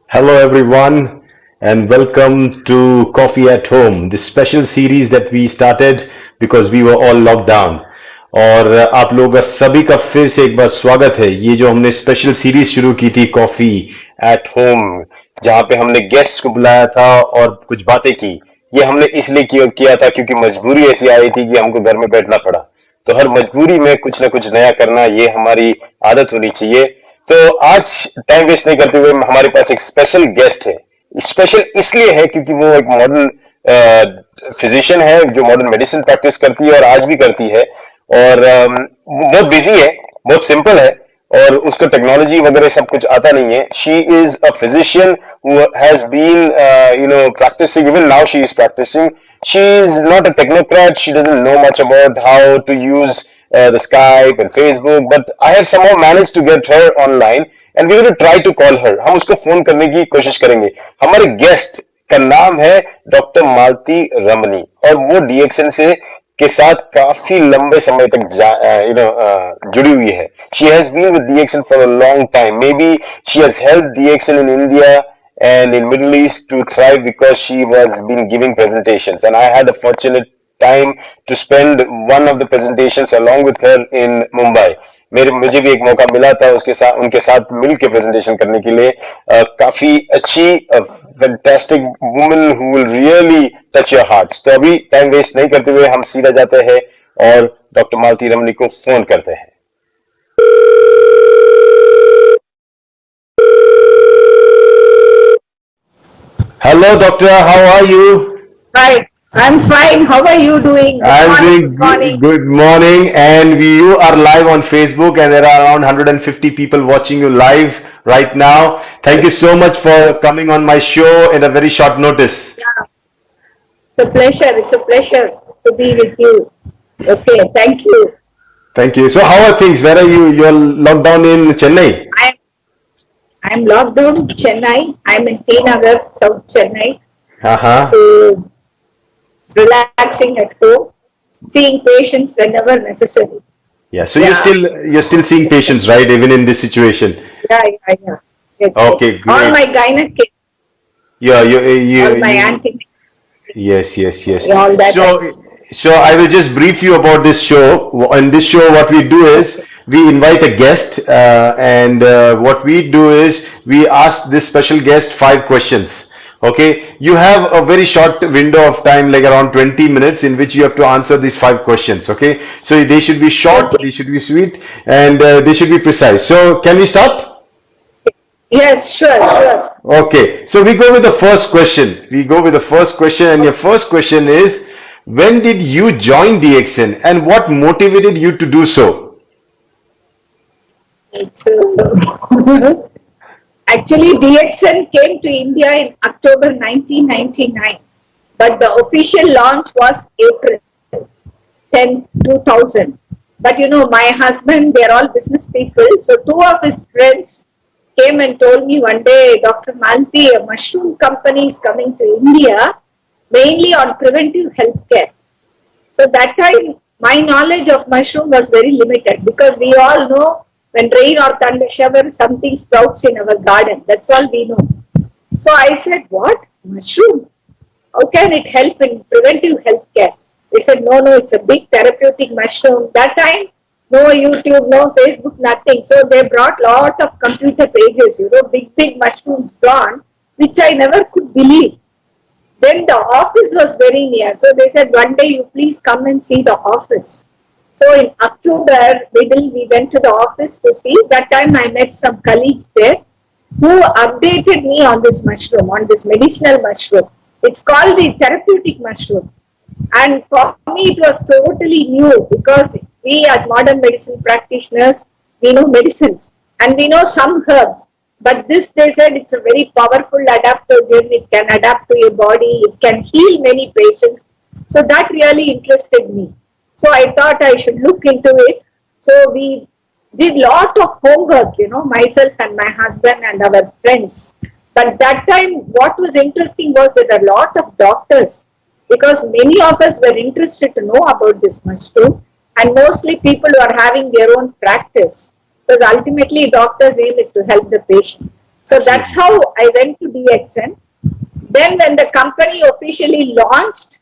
Hello, everyone, and welcome to Coffee at Home, this special series that we started because we were all locked down. और आप लोगों का सभी का फिर से एक बार स्वागत है। ये जो हमने स्पेशल सीरीज शुरू की थी कॉफी एट होम, जहाँ पे हमने गेस्ट को बुलाया था और कुछ बातें की। ये हमने इसलिए किया था क्योंकि मजबूरी ऐसी आई थी कि हमको घर में बैठना पड़ा। तो हर मजबूरी में कुछ ना कुछ नया करना, ये हमारी आदत होनी चाहिए। तो आज टाइम वेस्ट नहीं करते हुए हमारे पास एक स्पेशल गेस्ट है। स्पेशल इसलिए है क्योंकि वो एक मॉडर्न फिजिशियन है जो मॉडर्न मेडिसिन प्रैक्टिस करती है और आज भी करती है। और वो बहुत बिजी है, बहुत सिंपल है और उसको टेक्नोलॉजी वगैरह सब कुछ आता नहीं है। She is a physician who has been practising, even now she is practising. She is not a technocrat. She doesn't know much about how to use the Skype and Facebook, but I have somehow managed to get her online and we're going to try to call her. हम उसको phone करने की कोशिश करेंगे। हमारे guest का नाम है डॉक्टर मालती रमनी और वो डीएक्सन से के साथ काफी लंबे समय तक जुड़ी हुई है। She has been with DXN for a long time. Maybe she has helped DXN in India and in Middle East to thrive because she was been giving presentations, and I had a fortunate time to spend one of the presentations along with her in Mumbai. मेरे मुझे भी एक मौका मिला था उसके साथ उनके साथ मिल के प्रेजेंटेशन करने के लिए। काफी अच्छी fantastic woman who will really touch your hearts. तो अभी टाइम वेस्ट नहीं करते हुए हम सीधा जाते हैं और डॉक्टर मालती रमनी को फोन करते हैं। Hello, doctor. How are you? Hi, I'm fine. How are you doing? Good I'm morning. doing Good morning. good morning, and you are live on Facebook, and there are around 150 people watching you live right now. Thank you so much for coming on my show in a very short notice. Yeah, it's a pleasure. It's a pleasure to be with you. Okay, thank you. Thank you. So, how are things? Where are you? You're locked down in Chennai. I'm I'm locked down in Chennai. I'm in T Nagar, South Chennai. Uh-huh. So it's relaxing at home, seeing patients whenever necessary. Yeah. So Yeah, you're still seeing patients, right? Even in this situation. yeah. Yes, yes. Okay, All great. my gynec cases, Yeah, all my you anti, Yes, yes, yes. all that. So I will just brief you about this show. On this show, what we do is Okay. we invite a guest, and what we do is we ask this special guest 5 questions. Okay, you have a very short window of time, like around 20 minutes, in which you have to answer these 5 questions. Okay, so they should be short, Okay. they should be sweet, and they should be precise. So can we start? Yes, sure. Okay, so we go with the first question. We go with the first question, and your first question is, when did you join DXN and what motivated you to do so? It's actually DXN came to India in October 1999, but the official launch was April 10, 2000. But my husband, they're all business people, so two of his friends came and told me one day, Dr. Malti, a mushroom company is coming to India mainly on preventive healthcare. So that time, my knowledge of mushroom was very limited because we all know when rain or thunder shower, something sprouts in our garden. That's all we know. So I said, what? Mushroom? How can it help in preventive health care? They said, no, it's a big therapeutic mushroom. That time, no YouTube, no Facebook, nothing. So they brought lot of computer pages, big mushrooms drawn, which I never could believe. Then the office was very near. So they said, one day you please come and see the office. So in October, middle, we went to the office to see. That time I met some colleagues there who updated me on this mushroom, on this medicinal mushroom. It's called the therapeutic mushroom. And for me, it was totally new because we as modern medicine practitioners, we know medicines and we know some herbs. But this, they said, it's a very powerful adaptogen. It can adapt to your body. It can heal many patients. So that really interested me. So I thought I should look into it. So we did lot of homework, myself and my husband and our friends. But that time, what was interesting was there were a lot of doctors because many of us were interested to know about this mushroom, and mostly people who are having their own practice because ultimately doctor's aim is to help the patient. So that's how I went DXN. Then when the company officially launched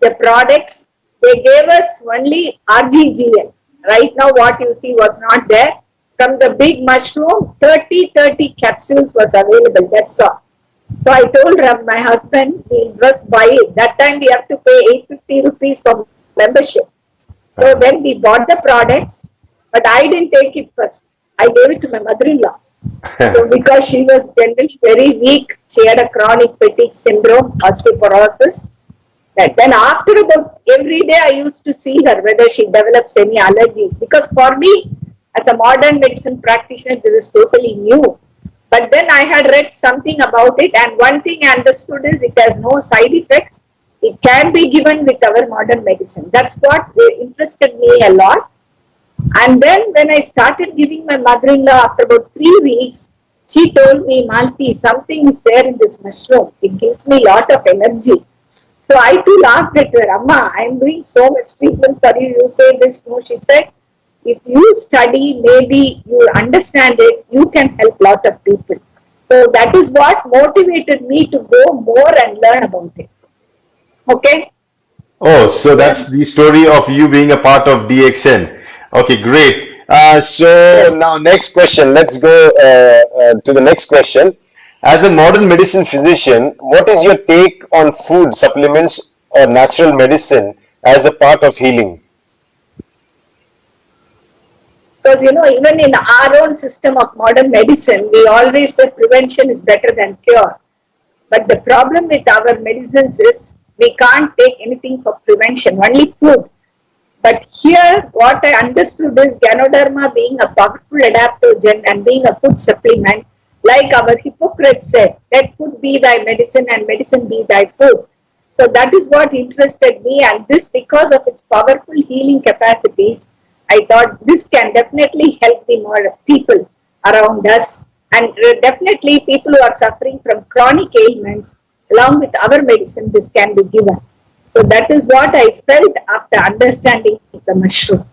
the products, they gave us only RGGL. Right now what you see was not there. From the big mushroom, 30 capsules was available, that's all. So I told my husband, we'll just buy it. That time we have to pay 850 rupees for membership. So then we bought the products, but I didn't take it first. I gave it to my mother-in-law. So because she was generally very weak, she had a chronic fatigue syndrome, osteoporosis. And then after about every day I used to see her whether she develops any allergies. Because for me, as a modern medicine practitioner, this is totally new. But then I had read something about it, and one thing I understood is it has no side effects. It can be given with our modern medicine. That's what interested me a lot. And then when I started giving my mother-in-law after about 3 weeks, she told me, Malti, something is there in this mushroom. It gives me a lot of energy. So I too laughed at her. Amma, I am doing so much treatment for you. You say this. No, she said, if you study, maybe you understand it, you can help a lot of people. So that is what motivated me to go more and learn about it. Okay? Oh, so that's the story of you being a part of DXN. Okay, great. So Yes. now next question. Let's go to the next question. As a modern medicine physician, what is your take on food, supplements, or natural medicine as a part of healing? Because even in our own system of modern medicine, we always say prevention is better than cure. But the problem with our medicines is we can't take anything for prevention, only food. But here, what I understood is Ganoderma being a powerful adaptogen and being a food supplement, like our Hippocrates said, let food be thy medicine and medicine be thy food. So that is what interested me, and this, because of its powerful healing capacities, I thought this can definitely help the more people around us, and definitely people who are suffering from chronic ailments, along with our medicine, this can be given. So that is what I felt after understanding the mushroom.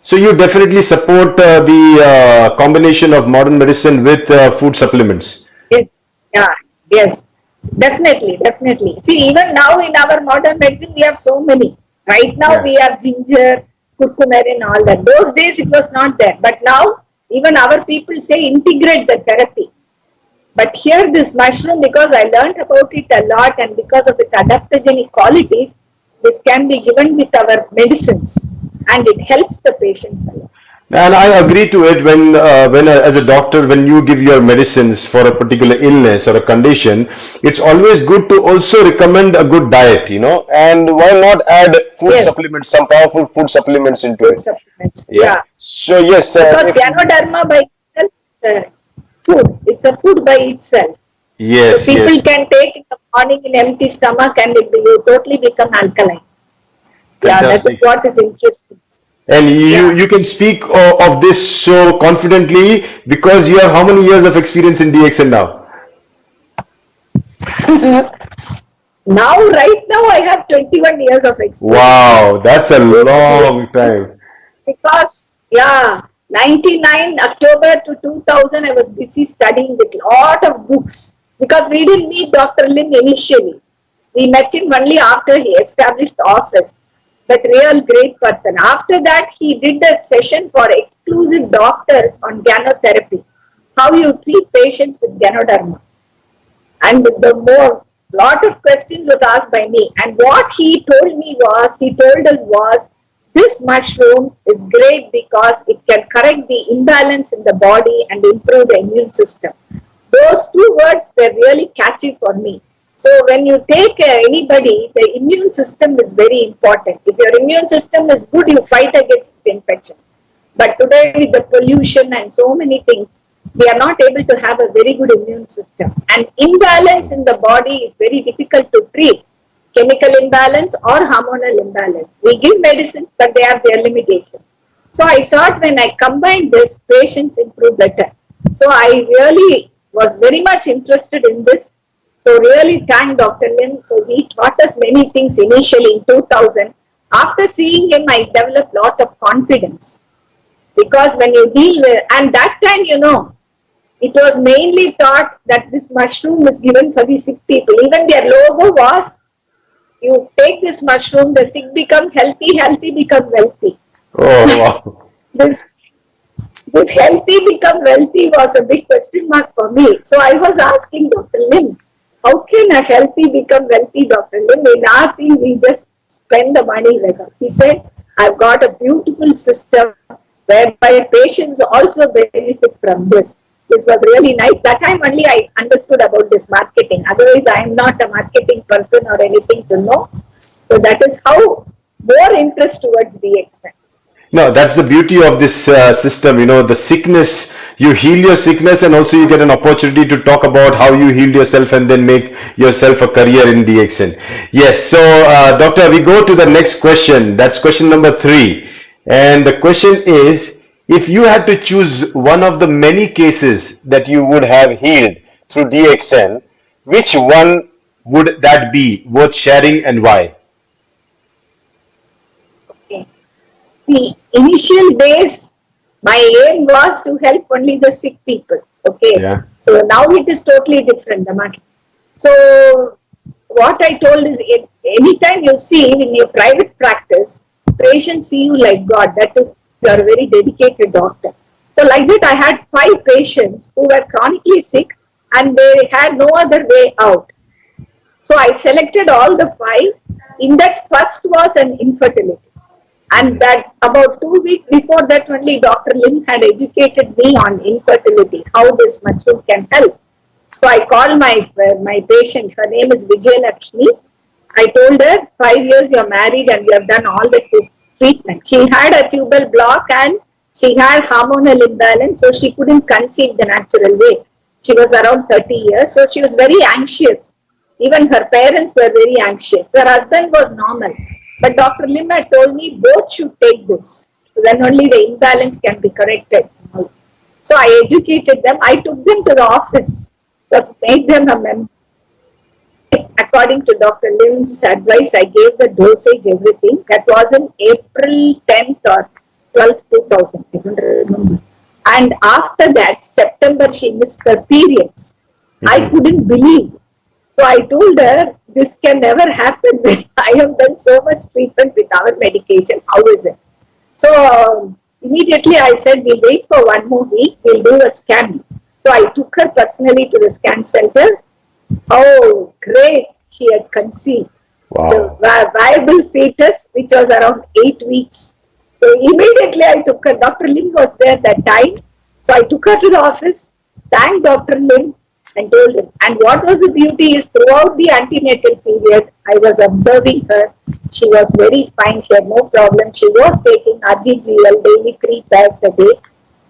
So you definitely support the combination of modern medicine with food supplements. Yes, yeah, yes, definitely. See, even now in our modern medicine, we have so many. Right now, Yeah. we have ginger, curcumin, and all that. Those days, it was not there. But now, even our people say integrate the therapy. But here, this mushroom, because I learned about it a lot, and because of its adaptogenic qualities, this can be given with our medicines, and it helps the patients a lot. And I agree to it when as a doctor, when you give your medicines for a particular illness or a condition, it's always good to also recommend a good diet, and why not add food Yes, supplements, some powerful food supplements into food it. supplements. Yeah. Yeah. So yes, Because if Ganoderma by itself is a food. It's a food by itself. So yes, people yes, can take in the morning in empty stomach and you totally become alkaline. Yeah, that is fantastic. what is interesting. And you Yeah. you can speak of this so confidently because you have how many years of experience in DXN now? Now, right now, I have 21 years of Wow, experience. that's a Basically, long time. because, yeah, 99 October to 2000, I was busy studying with lot of books. Because we didn't meet Dr. Lim initially. We met him only after he established the office. But real great person. After that, he did a session for exclusive doctors on gynotherapy. How you treat patients with Ganoderma. And the more lot of questions was asked by me. And what he told us was, this mushroom is great because it can correct the imbalance in the body and improve the immune system. Those two words were really catchy for me. So when you take anybody, the immune system is very important. If your immune system is good, you fight against infection. But today with the pollution and so many things, we are not able to have a very good immune system. And imbalance in the body is very difficult to treat. Chemical imbalance or hormonal imbalance. We give medicines, but they have their limitations. So I thought when I combine this, patients improve better. So I really was very much interested in this. So really thank Dr. Lim. So he taught us many things initially in 2000. After seeing him, I developed a lot of confidence. Because when you deal with, and that time, It was mainly taught that this mushroom is given for the sick people. Even their logo was, you take this mushroom, the sick become healthy, healthy become wealthy. Oh, wow. This, this healthy become wealthy was a big question mark for me. So I was asking Dr. Lim, how can a healthy become wealthy, Dr. Lim? In our team, we just spend the money like that. He said, I've got a beautiful system whereby patients also benefit from this. This was really nice. That time only I understood about this marketing. Otherwise, I am not a marketing person or anything to know. So that is how more interest towards DXN. No, that's the beauty of this system. You know, the sickness, you heal your sickness, and also you get an opportunity to talk about how you healed yourself and then make yourself a career in DXN. Yes, so Doctor, we go to the next question. That's question number 3. And the question is, if you had to choose one of the many cases that you would have healed through DXN, which one would that be worth sharing and why? Okay. The initial days, my aim was to help only the sick people. Okay. Yeah. So now it is totally different, the market. So what I told is, anytime you see in your private practice, patients see you like God. That is, you are a very dedicated doctor. So like that, I had 5 patients who were chronically sick and they had no other way out. So I selected all the 5. In that, first was an infertility. And that about 2 weeks before that only Dr. Lim had educated me on infertility, how this mushroom can help. So I called my patient, her name is Vijay Lakshmi. I told her, 5 years you're married and you have done all the treatment. She had a tubal block and she had hormonal imbalance, so she couldn't conceive the natural way. She was around 30 years, so she was very anxious. Even her parents were very anxious. Her husband was normal. But Dr. Lim had told me both should take this. Then only the imbalance can be corrected. So I educated them. I took them to the office. Just made them a member. According to Dr. Lim's advice, I gave the dosage, everything. That was in April 10th or 12th, 2000. I don't remember. And after that, September, she missed her periods. I couldn't believe. So I told her, this can never happen. I have done so much treatment with our medication. How is it? So immediately I said, we'll wait for 1 more week. We'll do a scan. So I took her personally to the scan center. Oh, great. She had conceived. Wow. The viable fetus, which was around 8 weeks. So immediately I took her. Dr. Lim was there that time. So I took her to the office, thanked Dr. Lim and told him. And what was the beauty is, throughout the antenatal period, I was observing her. She was very fine. She had no problem. She was taking RGGL daily 3 pairs a day.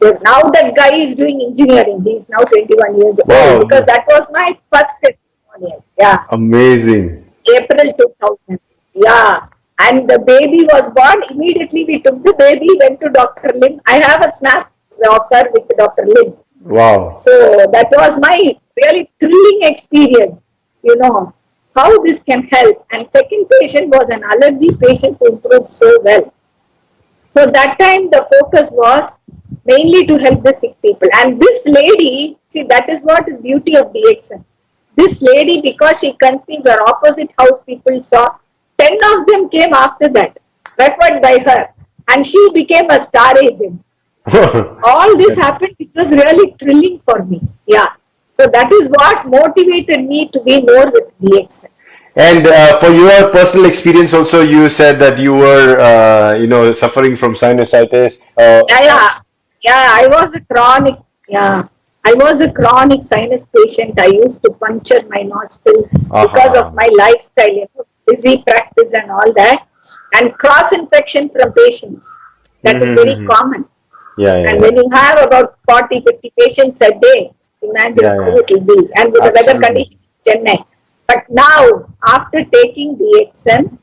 So now that guy is doing engineering. He is now 21 years old. Wow. Because that was my first testimonial. Yeah. Amazing. April 2000. Yeah. And the baby was born. Immediately we took the baby, went to Dr. Lim. I have a snap of her with Dr. Lim. Wow. So that was my really thrilling experience, how this can help. And second patient was an allergy patient who improved so well. So that time the focus was mainly to help the sick people. And this lady, see, that is what is beauty of DXN. This lady, because she conceived, her opposite house people saw, 10 of them came after that, referred by her. And she became a star agent. All this happened, it was really thrilling for me. Yeah. So that is what motivated me to be more with DXN. And for your personal experience also, you said that you were, suffering from sinusitis. I was a chronic sinus patient. I used to puncture my nostril because of my lifestyle, busy practice and all that. And cross infection from patients. That is very common. And when you have about 40, 50 patients a day, imagine how it will be. And with the weather condition in Chennai. But now, after taking DXN,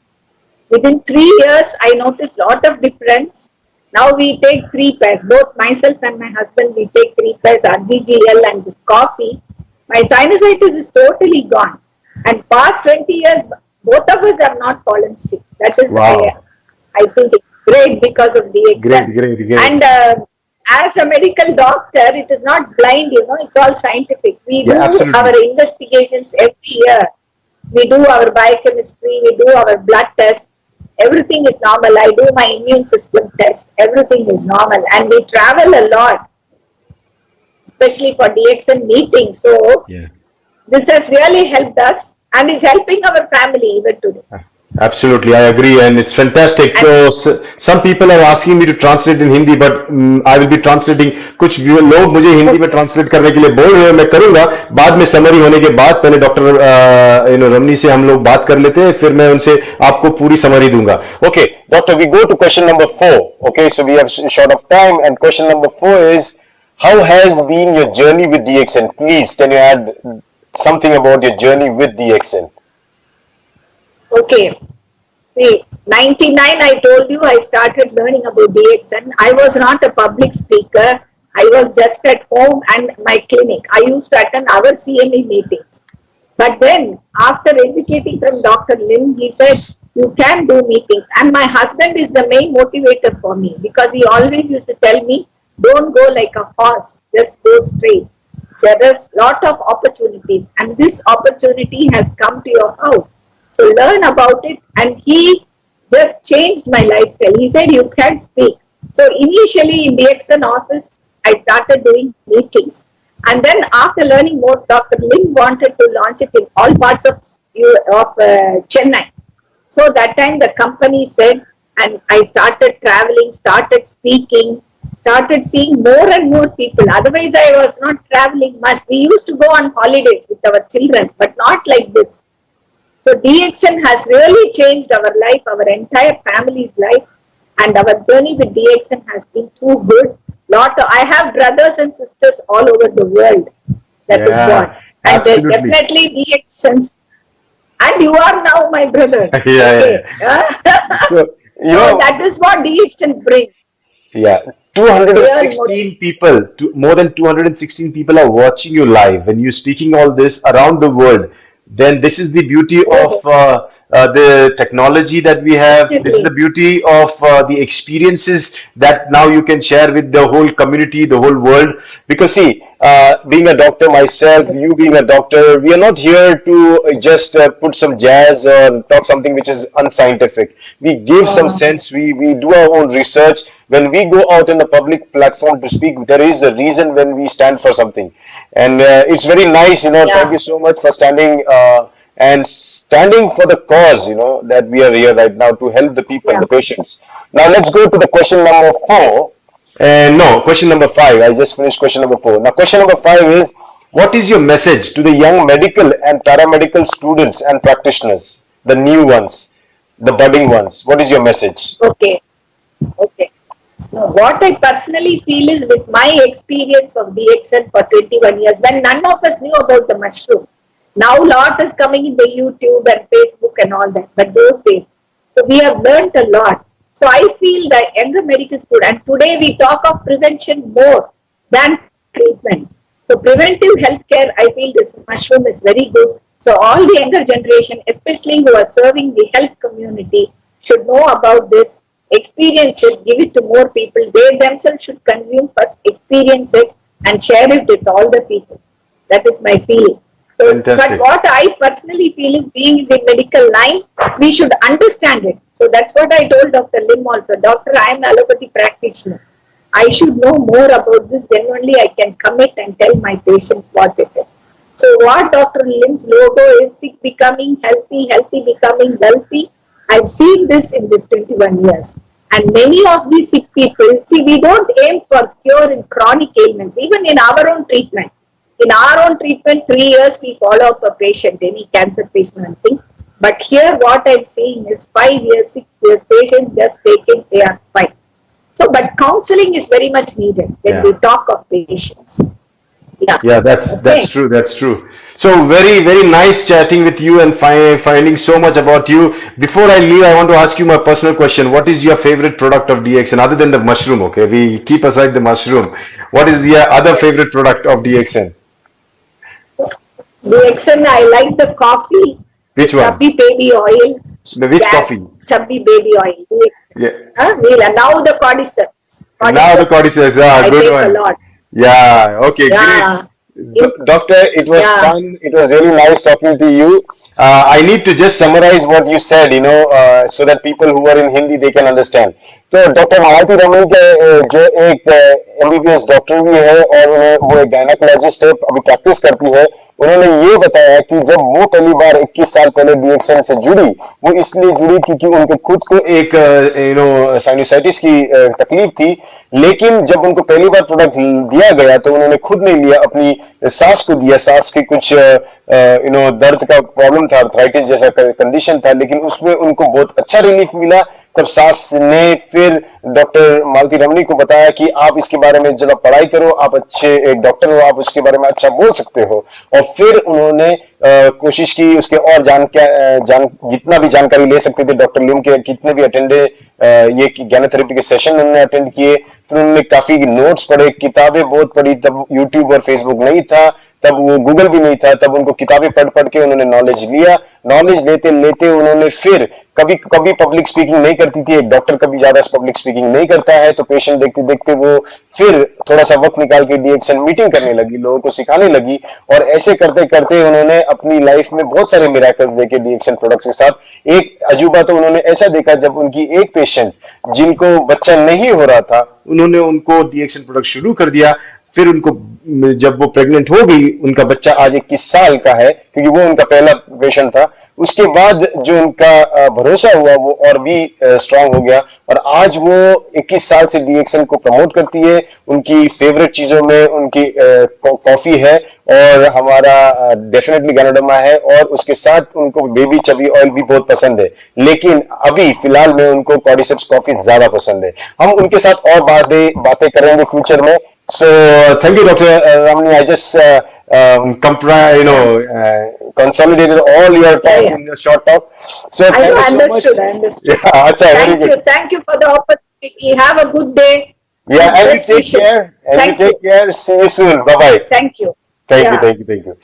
within 3 years, I noticed a lot of difference. Now we take 3 pairs. Both myself and my husband, we take 3 pairs, RGGL and this coffee. My sinusitis is totally gone. And past 20 years, both of us have not fallen sick. That is, I think it's great because of DXN. Great. And as a medical doctor, it is not blind, it's all scientific. We Yeah, do absolutely. our investigations every year. We do our biochemistry, we do our blood test. Everything is normal. I do my immune system test. Everything is normal. And we travel a lot, especially for DXN meetings. So Yeah. this has really helped us and is helping our family even today. Absolutely, I agree, and it's fantastic. And So, some people are asking me to translate in Hindi, but I will be translating. कुछ लोग मुझे हिंदी में translate करने के लिए बोल रहे हैं, मैं करूंगा. बाद में summary होने के बाद पहले डॉक्टर रमनी से हम लोग बात कर लेते हैं, फिर मैं उनसे आपको पूरी summary दूंगा. Okay, doctor, we go to question number 4. Okay, so we have short of time, and question number 4 is, how has been your journey with DXN? Please, can you add something about your journey with DXN? okay, see, 99, I told you I started learning about DXN. I was not a public speaker. I was just at home and my clinic. I used to attend our CME meetings. But then, after educating from Dr. Lim, he said, you can do meetings. And my husband is the main motivator for me because he always used to tell me, don't go like a horse, just go straight. There is lot of opportunities and this opportunity has come to your house. So learn about it, and he just changed my lifestyle. He said, you can speak. So initially in the DXN office, I started doing meetings. And then after learning more, Dr. Lim wanted to launch it in all parts of Chennai. So that time the company said, and I started traveling, started speaking, started seeing more and more people. Otherwise, I was not traveling much. We used to go on holidays with our children, but not like this. So DXN has really changed our life, our entire family's life, and our journey with DXN has been too good. I have brothers and sisters all over the world. That is Yeah, what, and absolutely. definitely DXN. And you are now my brother. Yeah, Okay. yeah. So, you So know, that is what DXN brings. yeah, Real 216 people, more than 216 people are watching you live when you're speaking all this around the world. Then this is the beauty of motivation. the technology that we have. This is the Definitely. beauty of the experiences that now you can share with the whole community, the whole world. Because see, being a doctor myself, you being a doctor, we are not here to just put some jazz or talk something which is unscientific. We give some Uh, sense. We do our own research. When we go out in a public platform to speak, there is a reason when we stand for something, and it's very nice. Thank yeah. you so much for standing. And standing for the cause, that we are here right now to help the people, Yeah. the patients. Now let's go to the question number 4. And no, question number 5. I just finished question number 4. Now, question number 5 is, what is your message to the young medical and paramedical students and practitioners, the new ones, the budding ones? What is your message? Okay. Okay. No, what I personally feel is with my experience of DXN for 21 years, when none of us knew about the mushrooms. Now lot is coming in the YouTube and Facebook and all that, but those days. So we have learned a lot. So I feel that younger medical student, today we talk of prevention more than treatment. So preventive healthcare, I feel this mushroom is very good. So all the younger generation, especially who are serving the health community, should know about this, experience it, give it to more people. They themselves should consume first, experience it, and share it with all the people. That is my feeling. So, but Fantastic. what I personally feel is being in the medical line, we should understand it. So that's what I told Dr. Lim also. Doctor, I am allopathy practitioner. I should know more about this, then only I can commit and tell my patients what it is. So what Dr. Lim's logo is, sick becoming healthy, healthy becoming wealthy. I've seen this in this 21 years. And many of these sick people, see, we don't aim for cure in chronic ailments, even in our own treatment. In our own treatment, 3 years we follow up a patient, any cancer patient and thing. But here what I'm saying is 5 years, 6 years, patient just taken, they are fine. So, but counseling is very much needed when Yeah. we talk of patients. Yeah. Yeah, that's Okay. true. That's true. So very nice chatting with you and finding so much about you. Before I leave, I want to ask you my personal question. What is your favorite product of DXN other than the mushroom? Okay, we keep aside the mushroom. What is the other favorite product of DXN? The XN, I like the coffee, the Which one? chubby baby oil, The which gas, coffee? chubby baby oil. Yeah. Now the cordyceps. Now the cordyceps, I good take a one. lot. Yeah, okay, Yeah. great. Doctor, it was Yeah. fun. It was really nice talking to you. I need to just summarize what you said, so that people who are in Hindi they can understand. तो doctor मालती रमणी के जो एक MBBS doctor भी है और वो एक gynaecologist है, अभी प्रैक्टिस करती है, उन्होंने ये बताया कि जब वो पहली बार 21 साल पहले डीएक्सएन से जुड़ी, वो इसलिए जुड़ी क्योंकि उनको खुद को एक साइनोसाइटिस की तकलीफ थी, लेकिन जब उनको पहली बार प्रोडक्ट दिया गया तो उन्होंने खुद नहीं लिया, अपनी सास को दिया। सास की कुछ दर्द का प्रॉब्लम था, आर्थराइटिस जैसा कंडीशन था, लेकिन उसमें उनको बहुत अच्छा रिलीफ मिला। तब सास ने फिर डॉक्टर मालती रमणी को बताया कि आप इसके बारे में जरा पढ़ाई करो, आप अच्छे एक डॉक्टर हो, आप उसके बारे में अच्छा बोल सकते हो। और फिर उन्होंने कोशिश की उसके और जितना भी जानकारी ले सकते थे, डॉक्टर लिम के कितने भी ये ज्ञानोथेरेपी के सेशन उन्होंने अटेंड किए। फिर उन्होंने काफी नोट्स पढ़े, किताबें बहुत पढ़ी। तब यूट्यूब और फेसबुक नहीं था, तब वो गूगल भी नहीं था, तब उनको किताबें पढ़ पढ़ के उन्होंने नॉलेज लिया। नॉलेज लेते लेते उन्होंने फिर कभी कभी पब्लिक स्पीकिंग नहीं करती थी, एक डॉक्टर कभी ज्यादा पब्लिक स्पीकिंग नहीं करता है, तो पेशेंट देखते देखते वो फिर थोड़ा सा वक्त निकाल के डीएक्सएन मीटिंग करने लगी, लोगों को सिखाने लगी। और ऐसे करते करते उन्होंने अपनी लाइफ में बहुत सारे मिराकल्स देखे डीएक्सएन प्रोडक्ट्स के साथ। एक अजूबा तो उन्होंने ऐसा देखा, जब उनकी एक पेशेंट जिनको बच्चा नहीं हो रहा था, उन्होंने उनको डीएक्सएन प्रोडक्ट शुरू कर दिया। फिर उनको जब वो प्रेग्नेंट हो गई, उनका बच्चा आज 21 साल का है, क्योंकि वो उनका पहला पेशेंट था। उसके बाद जो उनका भरोसा हुआ वो और भी स्ट्रांग हो गया, और आज वो 21 साल से डीएक्सएन को प्रमोट करती है। उनकी फेवरेट चीजों में उनकी कॉफी है, और हमारा डेफिनेटली गैनोडर्मा है, और उसके साथ उनको बेबी चबी ऑयल भी बहुत पसंद है। लेकिन अभी फिलहाल में उनको कॉर्डिसेप्स कॉफी ज्यादा पसंद है। हम उनके साथ और बातें करेंगे फ्यूचर में। So thank you, Dr. Ramani. I just consolidated all your talk in a short talk. So thank you so much. I understood. Yeah, acha, very good. Thank you for the opportunity. Have a good day. Yeah, and you take care. And you take care. See you soon. Bye bye. Thank you. Thank you.